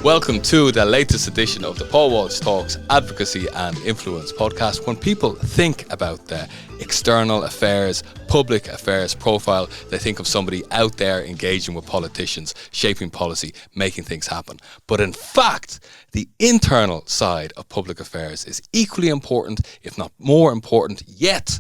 Welcome to the latest edition of the Paul Walsh Talks Advocacy and Influence podcast. When people think about the external affairs, public affairs profile, they think of somebody out there engaging with politicians, shaping policy, making things happen. But in fact, the internal side of public affairs is equally important, if not more important, yet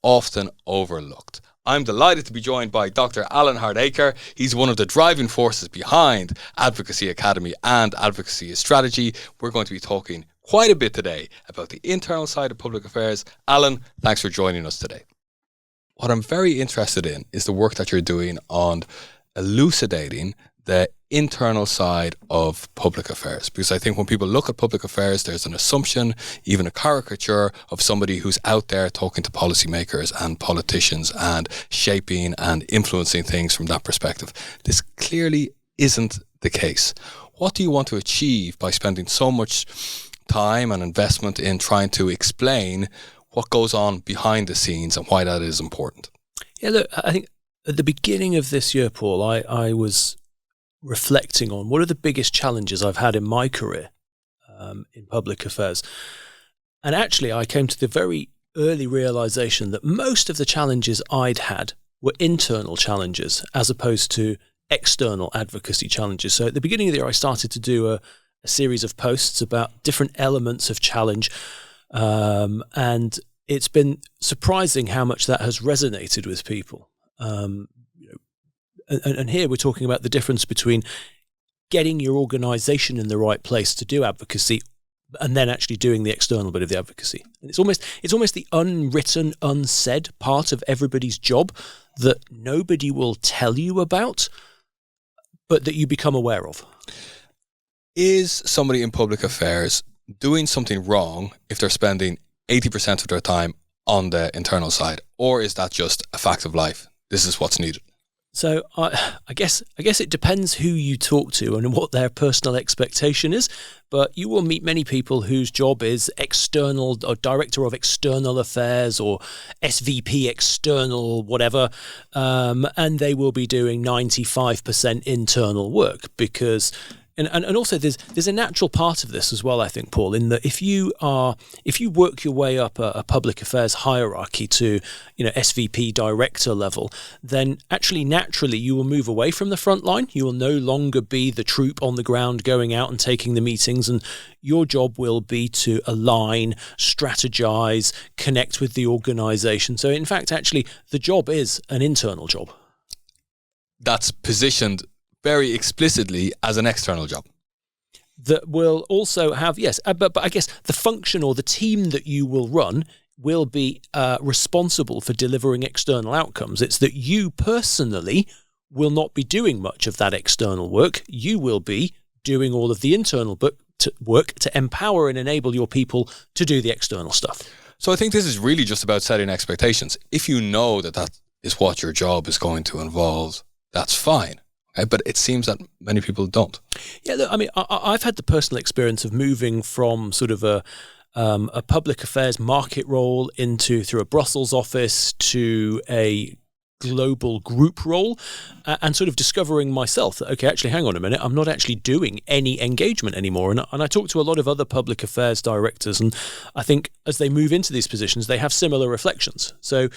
often overlooked. I'm delighted to be joined by Dr. Alan Hardacre. He's one of the driving forces behind Advocacy Academy and Advocacy Strategy. We're going to be talking quite a bit today about the internal side of public affairs. Alan, thanks for joining us today. What I'm very interested in is the work that you're doing on elucidating the internal side of public affairs, because I think when people look at public affairs, there's an assumption, even a caricature of somebody who's out there talking to policymakers and politicians and shaping and influencing things from that perspective. This clearly isn't the case. What do you want to achieve by spending so much time and investment in trying to explain what goes on behind the scenes and why that is important? Yeah, look, I think at the beginning of this year, Paul, I was reflecting on what are the biggest challenges I've had in my career in public affairs. And actually, I came to the very early realization that most of the challenges I'd had were internal challenges as opposed to external advocacy challenges. So at the beginning of the year, I started to do a series of posts about different elements of challenge. And it's been surprising how much that has resonated with people. And here we're talking about the difference between getting your organization in the right place to do advocacy and then actually doing the external bit of the advocacy. And it's almost the unwritten, unsaid part of everybody's job that nobody will tell you about, but that you become aware of. Is somebody in public affairs doing something wrong if they're spending 80% of their time on the internal side? Or is that just a fact of life? This is what's needed. So I guess it depends who you talk to and what their personal expectation is, but you will meet many people whose job is external or director of external affairs or SVP external whatever, and they will be doing 95% internal work because. And also there's a natural part of this as well, I think, Paul, in that if you work your way up a public affairs hierarchy to, SVP director level, then actually naturally you will move away from the front line. You will no longer be the troop on the ground going out and taking the meetings, and your job will be to align, strategize, connect with the organization. So in fact, actually, the job is an internal job. That's positioned very explicitly as an external job. That will also have, yes, but I guess the function or the team that you will run will be responsible for delivering external outcomes. It's that you personally will not be doing much of that external work. You will be doing all of the internal work to empower and enable your people to do the external stuff. So I think this is really just about setting expectations. If you know that is what your job is going to involve, that's fine. Okay, but it seems that many people don't. Yeah, look, I mean, I've had the personal experience of moving from sort of a public affairs market role through a Brussels office to a global group role and sort of discovering myself that, okay, actually, hang on a minute, I'm not actually doing any engagement anymore. And I talk to a lot of other public affairs directors, and I think as they move into these positions, they have similar reflections. So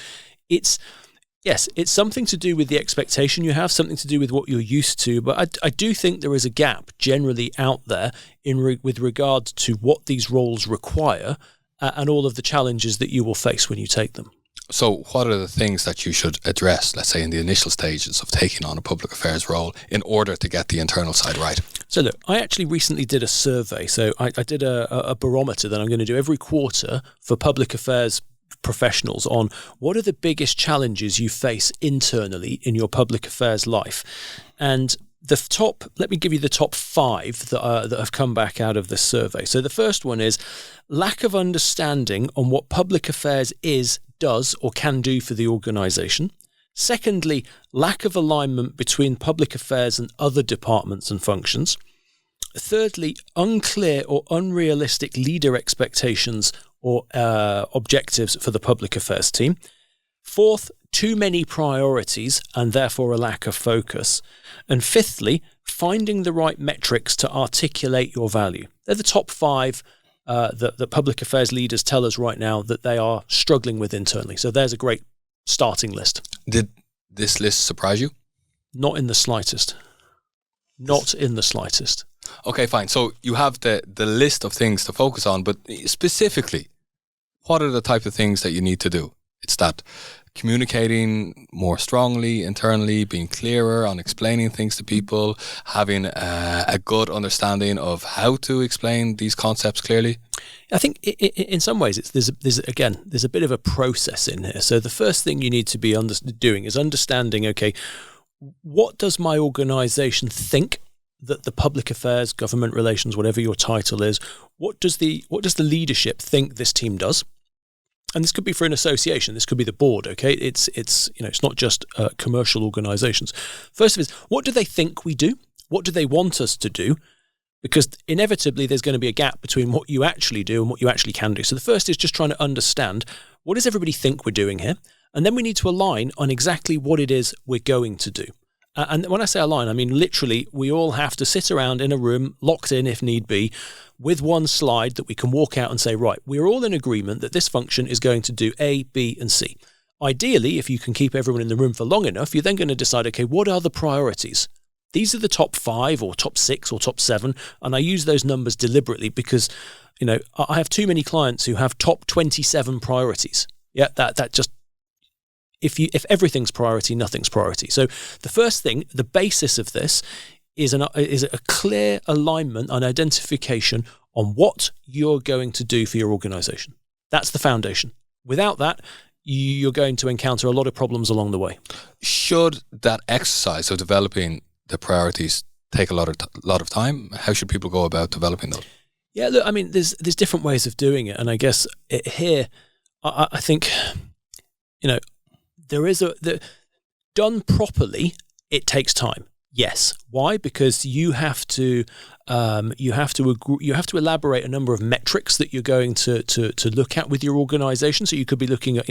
Yes, it's something to do with the expectation you have, something to do with what you're used to, but I do think there is a gap generally out there with regard to what these roles require and all of the challenges that you will face when you take them. So what are the things that you should address, let's say, in the initial stages of taking on a public affairs role in order to get the internal side right? So look, I actually recently did a survey. So I did a barometer that I'm going to do every quarter for public affairs professionals on what are the biggest challenges you face internally in your public affairs life. And let me give you the top 5 that have come back out of this survey. So the first one is lack of understanding on what public affairs does or can do for the organization. Secondly, lack of alignment between public affairs and other departments and functions. Thirdly, unclear or unrealistic leader expectations or objectives for the public affairs team. Fourth, too many priorities and therefore a lack of focus. And fifthly, finding the right metrics to articulate your value. They're the top 5 that public affairs leaders tell us right now that they are struggling with internally. So there's a great starting list. Did this list surprise you? Not in the slightest. Not in the slightest. Okay, fine. So you have the list of things to focus on, but specifically, what are the type of things that you need to do? It's that communicating more strongly internally, being clearer on explaining things to people, having a good understanding of how to explain these concepts clearly. I think in some ways there's a bit of a process in here. So the first thing you need to be doing is understanding, okay, what does my organization think that the public affairs, government relations, whatever your title is, what does the leadership think this team does? And this could be for an association. This could be the board. Okay, it's not just commercial organisations. First of all, what do they think we do? What do they want us to do? Because inevitably there's going to be a gap between what you actually do and what you actually can do. So the first is just trying to understand, what does everybody think we're doing here? And then we need to align on exactly what it is we're going to do. And when I say align, I mean literally we all have to sit around in a room, locked in if need be, with one slide that we can walk out and say, right, we're all in agreement that this function is going to do A, B, and C. Ideally, if you can keep everyone in the room for long enough, you're then going to decide, okay, what are the priorities? These are the top 5 or top 6 or top 7. And I use those numbers deliberately because, I have too many clients who have top 27 priorities. Yeah, that just, if everything's priority, nothing's priority. So the first thing, the basis of this is a clear alignment and identification on what you're going to do for your organization. That's the foundation. Without that, you're going to encounter a lot of problems along the way. Should that exercise of developing the priorities take a lot of time? How should people go about developing those? Yeah, look, I mean, there's different ways of doing it, and I guess here, I think, done properly, it takes time. Yes. Why? Because you have to elaborate a number of metrics that you're going to look at with your organization. So you could be looking at,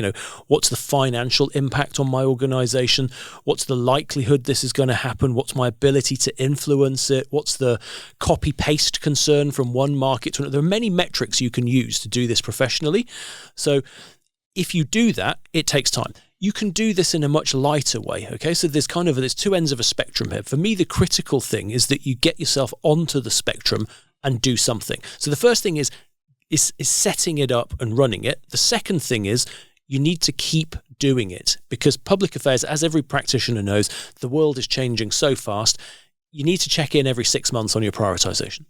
what's the financial impact on my organization? What's the likelihood this is going to happen? What's my ability to influence it? What's the copy paste concern from one market to another? There are many metrics you can use to do this professionally. So if you do that, it takes time. You can do this in a much lighter way, okay? So there's two ends of a spectrum here. For me, the critical thing is that you get yourself onto the spectrum and do something. So the first thing is setting it up and running it. The second thing is you need to keep doing it, because public affairs, as every practitioner knows, the world is changing so fast. You need to check in every 6 months on your prioritization.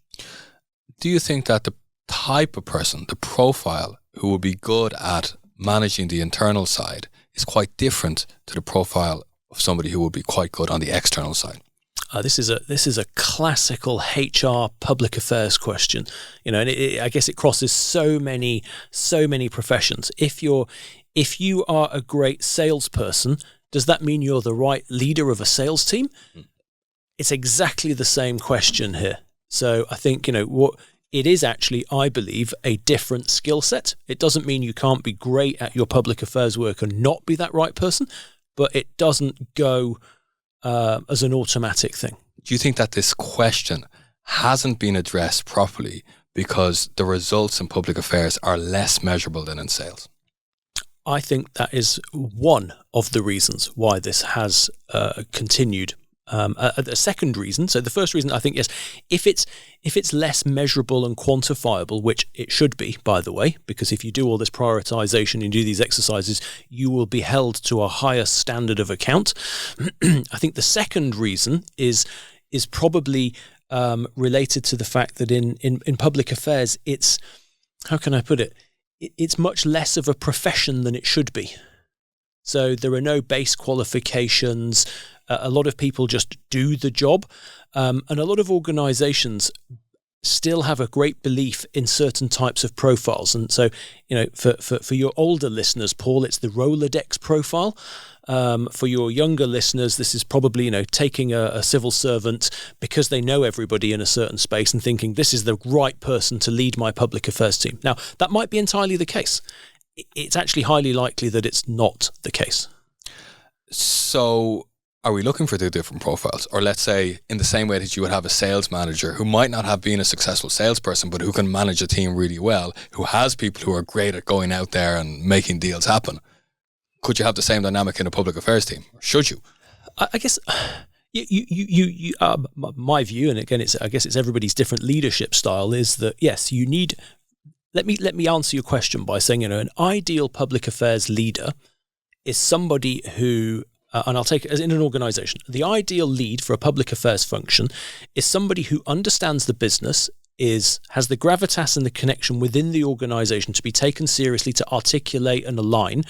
Do you think that the type of person, the profile who will be good at managing the internal side is quite different to the profile of somebody who will be quite good on the external side? This is a classical HR public affairs question, and I guess it crosses so many professions. If you are a great salesperson, does that mean you're the right leader of a sales team? It's exactly the same question here. So I think what it is actually, I believe, a different skill set. It doesn't mean you can't be great at your public affairs work and not be that right person, but it doesn't go as an automatic thing. Do you think that this question hasn't been addressed properly because the results in public affairs are less measurable than in sales? I think that is one of the reasons why this has continued. A second reason, so the first reason, I think, yes, if it's less measurable and quantifiable, which it should be, by the way, because if you do all this prioritization and do these exercises, you will be held to a higher standard of account. I think the second reason is probably related to the fact that in public affairs, it's, how can I put it? It's much less of a profession than it should be. So there are no base qualifications. A lot of people just do the job. And a lot of organizations still have a great belief in certain types of profiles. And so, for your older listeners, Paul, it's the Rolodex profile. For your younger listeners, this is probably, taking a civil servant because they know everybody in a certain space and thinking this is the right person to lead my public affairs team. Now, that might be entirely the case. It's actually highly likely that it's not the case. So Are we looking for two different profiles? Or let's say in the same way that you would have a sales manager who might not have been a successful salesperson, but who can manage a team really well, who has people who are great at going out there and making deals happen. Could you have the same dynamic in a public affairs team? Or should you? I guess my view, and again, I guess it's everybody's different leadership style, is that yes, you need. Let me answer your question by saying, an ideal public affairs leader is somebody who, and I'll take it as in an organization, the ideal lead for a public affairs function is somebody who understands the business, has the gravitas and the connection within the organization to be taken seriously, to articulate and align,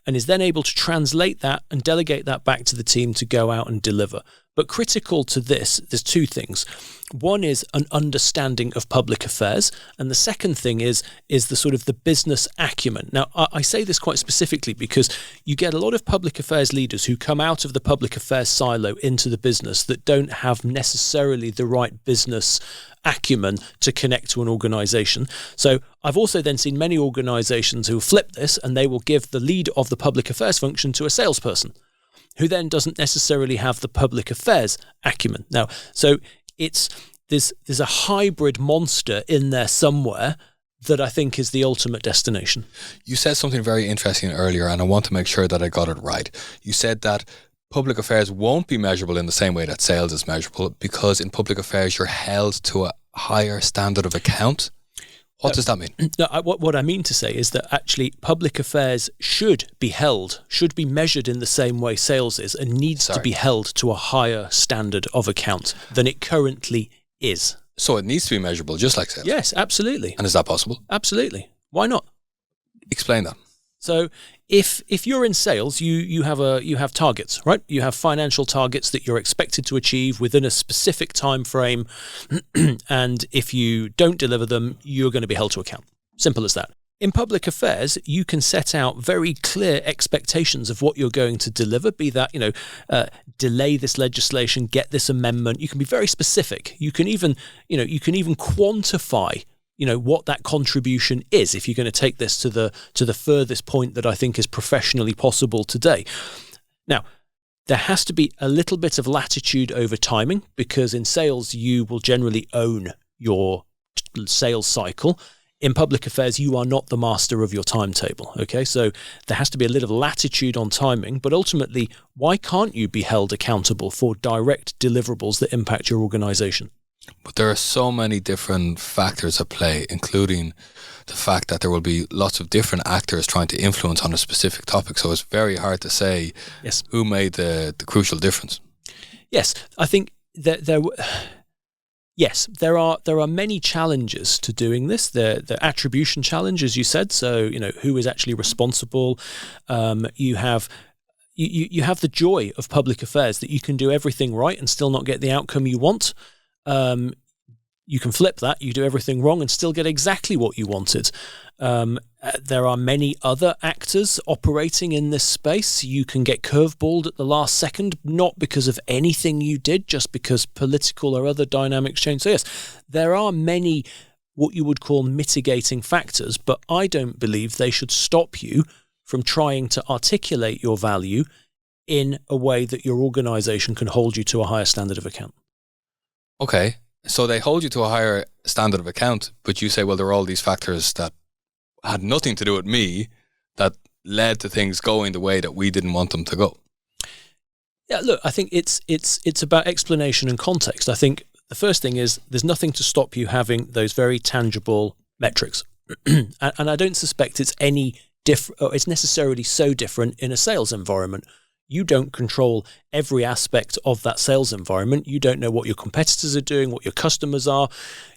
and is then able to translate that and delegate that back to the team to go out and deliver. But critical to this, there's two things. One is an understanding of public affairs, and the second thing is the sort of the business acumen. Now, I say this quite specifically because you get a lot of public affairs leaders who come out of the public affairs silo into the business that don't have necessarily the right business acumen to connect to an organization. So I've also then seen many organizations who flip this, and they will give the lead of the public affairs function to a salesperson who then doesn't necessarily have the public affairs acumen. Now, so there's a hybrid monster in there somewhere that I think is the ultimate destination. You said something very interesting earlier, and I want to make sure that I got it right. You said that public affairs won't be measurable in the same way that sales is measurable, because in public affairs you're held to a higher standard of account. What does that mean? No, what I mean to say is that actually public affairs should be measured in the same way sales is, and needs to be held to a higher standard of account than it currently is. So it needs to be measurable, just like sales? Yes, absolutely. And is that possible? Absolutely. Why not? Explain that. So if you're in sales, you have targets, right? You have financial targets that you're expected to achieve within a specific time frame, and if you don't deliver them, you're going to be held to account. Simple as that. In public affairs, you can set out very clear expectations of what you're going to deliver, be that, delay this legislation, get this amendment. You can be very specific. You can even quantify what that contribution is, if you're going to take this to the furthest point that I think is professionally possible today. Now, there has to be a little bit of latitude over timing, because in sales, you will generally own your sales cycle. In public affairs, you are not the master of your timetable, okay? So there has to be a little latitude on timing, but ultimately, why can't you be held accountable for direct deliverables that impact your organization? But there are so many different factors at play, including the fact that there will be lots of different actors trying to influence on a specific topic. So it's very hard to say who made the crucial difference. Yes, I think that there are many challenges to doing this. The attribution challenge, as you said. So who is actually responsible. You have the joy of public affairs that you can do everything right and still not get the outcome you want. You can flip that. You do everything wrong and still get exactly what you wanted. There are many other actors operating in this space. You can get curveballed at the last second, not because of anything you did, just because political or other dynamics change. So yes, there are many what you would call mitigating factors, but I don't believe they should stop you from trying to articulate your value in a way that your organization can hold you to a higher standard of account. Okay, so they hold you to a higher standard of account, but you say, well, there are all these factors that had nothing to do with me that led to things going the way that we didn't want them to go. Yeah, look, I think it's about explanation and context. I think the first thing is there's nothing to stop you having those very tangible metrics. And I don't suspect it's it's necessarily so different in a sales environment. You don't control every aspect of that sales environment. You don't know what your competitors are doing, what your customers are.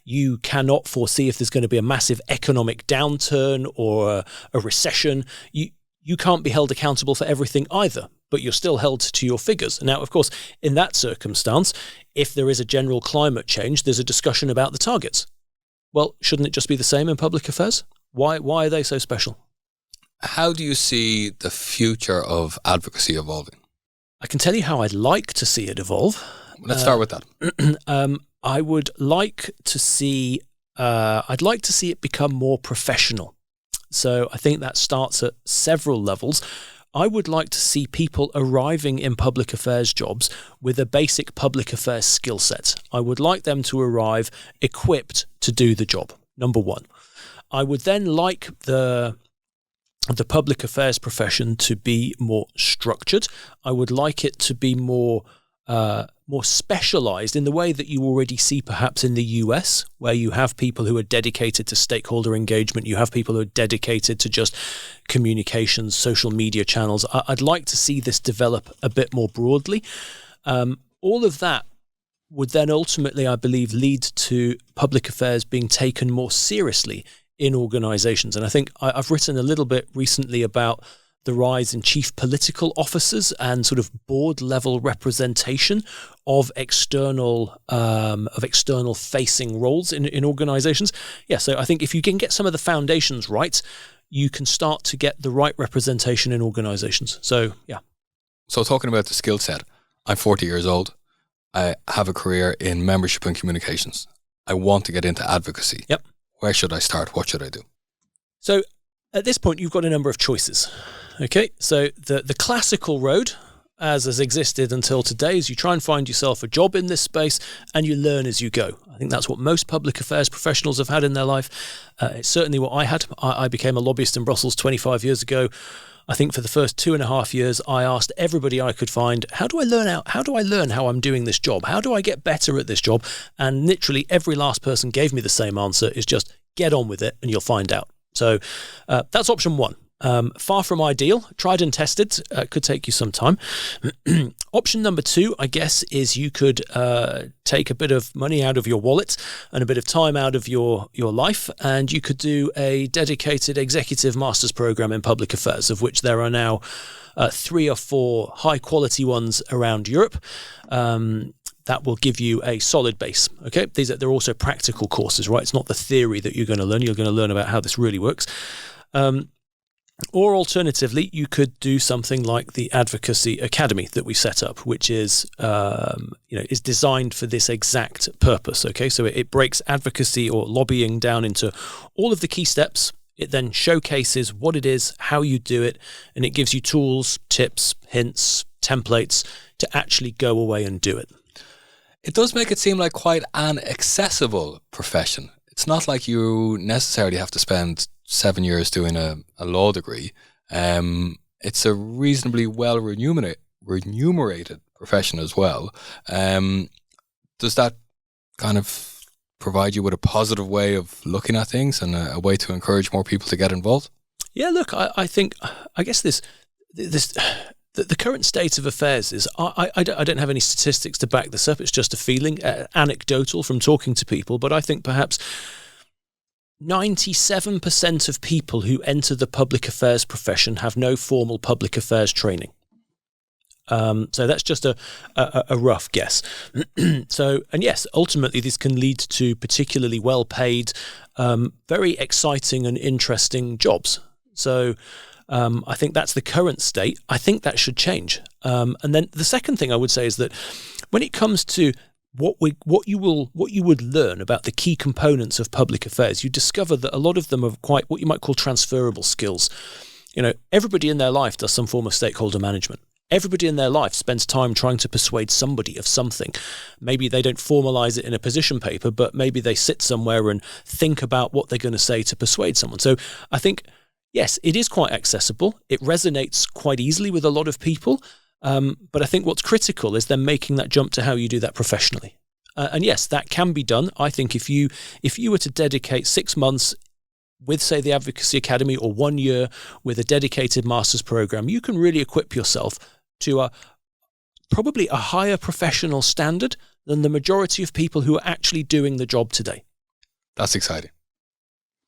You cannot foresee if there's going to be a massive economic downturn or a recession. You can't be held accountable for everything either, but you're still held to your figures. Now, of course, in that circumstance, if there is a general climate change, there's a discussion about the targets. Well, shouldn't it just be the same in public affairs? Why are they so special? How do you see the future of advocacy evolving? I can tell you how I'd like to see it evolve. Let's start with that. I would like to see. I'd like to see it become more professional. So I think that starts at several levels. I would like to see people arriving in public affairs jobs with a basic public affairs skill set. I would like them to arrive equipped to do the job, number one. I would then like the public affairs profession to be more structured. I would like it to be more specialized in the way that you already see perhaps in the US, where you have people who are dedicated to stakeholder engagement. You have people who are dedicated to just communications, social media channels. I'd like to see this develop a bit more broadly. All of that would then ultimately, I believe, lead to public affairs being taken more seriously in organizations. And I think I've written a little bit recently about the rise in chief political officers and sort of board level representation of external facing roles in organizations. Yeah, so I think if you can get some of the foundations right, you can start to get the right representation in organizations. So, yeah. So talking about the skill set, I'm 40 years old. I have a career in membership and communications. I want to get into advocacy. Yep. Where should I start? What should I do? So at this point, you've got a number of choices. Okay, so the classical road, as has existed until today, is you try and find yourself a job in this space and you learn as you go. I think that's what most public affairs professionals have had in their life. It's certainly what I had. I became a lobbyist in Brussels 25 years ago. I think for the first 2.5 years, I asked everybody I could find, how do I learn how I'm doing this job? How do I get better at this job? And literally every last person gave me the same answer, is just get on with it and you'll find out. So that's option one. Far from ideal, tried and tested, could take you some time. Option number two, I guess, is you could take a bit of money out of your wallet and a bit of time out of your life, and you could do a dedicated executive master's program in public affairs, of which there are now 3 or 4 high-quality ones around Europe. That will give you a solid base. Okay, they're also practical courses, right? It's not the theory that you're going to learn. You're going to learn about how this really works. Or alternatively, you could do something like the Advocacy Academy that we set up, which is is designed for this exact purpose. Okay, so it breaks advocacy or lobbying down into all of the key steps. It then showcases what it is, how you do it, and it gives you tools, tips, hints, templates to actually go away and do it. It does make it seem like quite an accessible profession. It's not like you necessarily have to spend 7 years doing a law degree. It's a reasonably well remunerated profession as well. Does that kind of provide you with a positive way of looking at things and a way to encourage more people to get involved? Yeah, look, I guess the current state of affairs is, I don't have any statistics to back this up. It's just a feeling, anecdotal from talking to people. But I think perhaps 97% of people who enter the public affairs profession have no formal public affairs training. So that's just a rough guess. So, and yes, ultimately this can lead to particularly well-paid, very exciting and interesting jobs. So I think that's the current state. I think that should change. And then the second thing I would say is that when it comes to what you would learn about the key components of public affairs, you discover that a lot of them are quite what you might call transferable skills. You know, everybody in their life does some form of stakeholder management. Everybody in their life spends time trying to persuade somebody of something. Maybe they don't formalize it in a position paper, but maybe they sit somewhere and think about what they're going to say to persuade someone. So I think, yes, it is quite accessible. It resonates quite easily with a lot of people. But I think what's critical is then making that jump to how you do that professionally. And yes, that can be done. I think if you were to dedicate 6 months with, say, the Advocacy Academy, or 1 year with a dedicated master's program, you can really equip yourself to probably a higher professional standard than the majority of people who are actually doing the job today. That's exciting.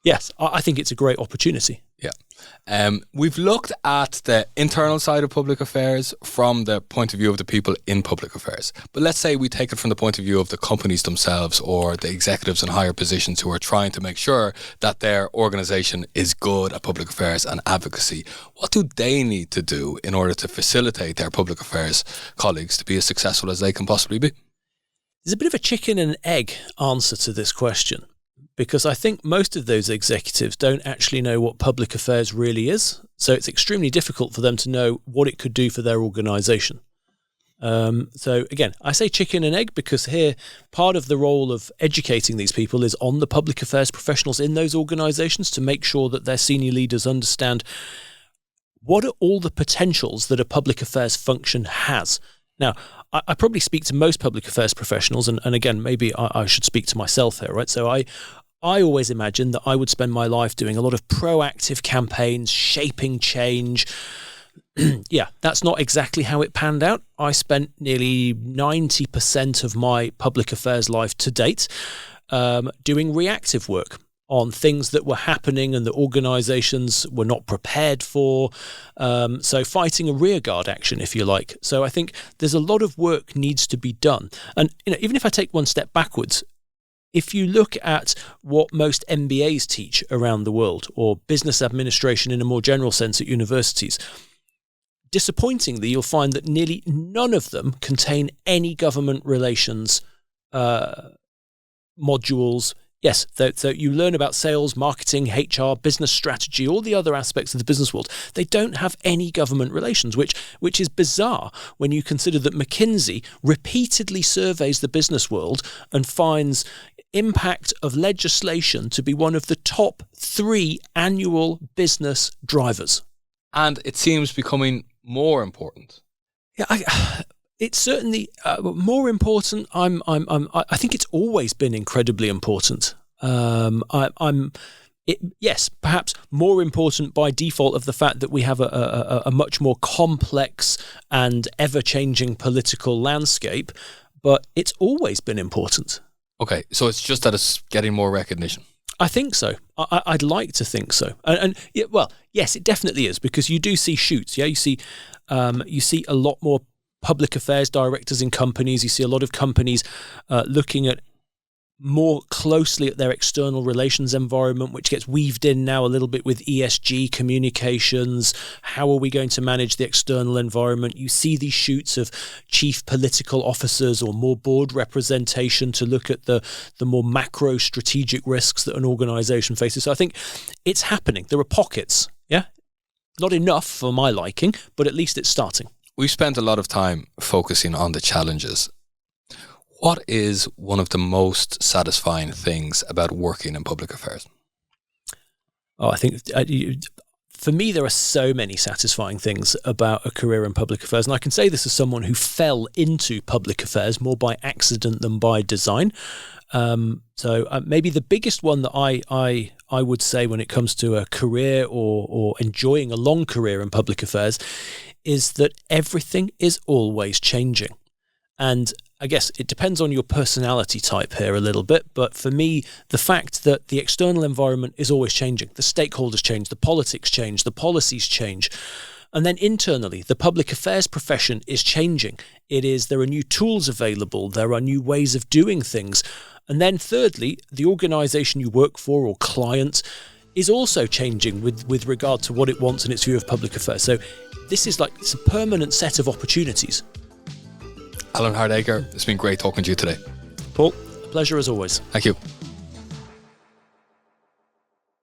Yes, I think it's a great opportunity. Yeah. We've looked at the internal side of public affairs from the point of view of the people in public affairs. But let's say we take it from the point of view of the companies themselves, or the executives in higher positions who are trying to make sure that their organization is good at public affairs and advocacy. What do they need to do in order to facilitate their public affairs colleagues to be as successful as they can possibly be? There's a bit of a chicken and egg answer to this question. because I think most of those executives don't actually know what public affairs really is. So it's extremely difficult for them to know what it could do for their organisation. So again, I say chicken and egg because here part of the role of educating these people is on the public affairs professionals in those organisations to make sure that their senior leaders understand what are all the potentials that a public affairs function has. Now, I probably speak to most public affairs professionals, and again, maybe I should speak to myself here, right? So I always imagined that I would spend my life doing a lot of proactive campaigns, shaping change. Yeah, that's not exactly how it panned out. I spent nearly 90% of my public affairs life to date doing reactive work on things that were happening and that organisations were not prepared for. So fighting a rearguard action, if you like. So I think there's a lot of work needs to be done. And even if I take one step backwards, if you look at what most MBAs teach around the world, or business administration in a more general sense at universities, disappointingly, you'll find that nearly none of them contain any government relations modules. Yes, so you learn about sales, marketing, HR, business strategy, all the other aspects of the business world. They don't have any government relations, which is bizarre when you consider that McKinsey repeatedly surveys the business world and finds impact of legislation to be one of the top 3 annual business drivers. And it seems becoming more important. Yeah, it's certainly more important. I think it's always been incredibly important. Yes, perhaps more important by default of the fact that we have a much more complex and ever-changing political landscape, but it's always been important. Okay, so it's just that it's getting more recognition. I think so. I'd like to think so. And yeah, well, yes, it definitely is, because you do see shoots. Yeah, you see a lot more public affairs directors in companies. You see a lot of companies looking at more closely at their external relations environment, which gets weaved in now a little bit with ESG communications. How are we going to manage the external environment? You see these shoots of chief political officers or more board representation to look at the more macro strategic risks that an organization faces. So I think it's happening. There are pockets, yeah? Not enough for my liking, but at least it's starting. We've spent a lot of time focusing on the challenges. What is one of the most satisfying things about working in public affairs? Oh, I think for me, there are so many satisfying things about a career in public affairs. And I can say this as someone who fell into public affairs more by accident than by design. So maybe the biggest one that I would say when it comes to a career or enjoying a long career in public affairs is that everything is always changing. And I guess it depends on your personality type here a little bit, but for me, the fact that the external environment is always changing, the stakeholders change, the politics change, the policies change, and then internally, the public affairs profession is changing. There are new tools available, there are new ways of doing things, and then thirdly, the organisation you work for or client is also changing with regard to what it wants in its view of public affairs. So it's a permanent set of opportunities. Alan Hardacre, it's been great talking to you today. Paul, a pleasure as always. Thank you.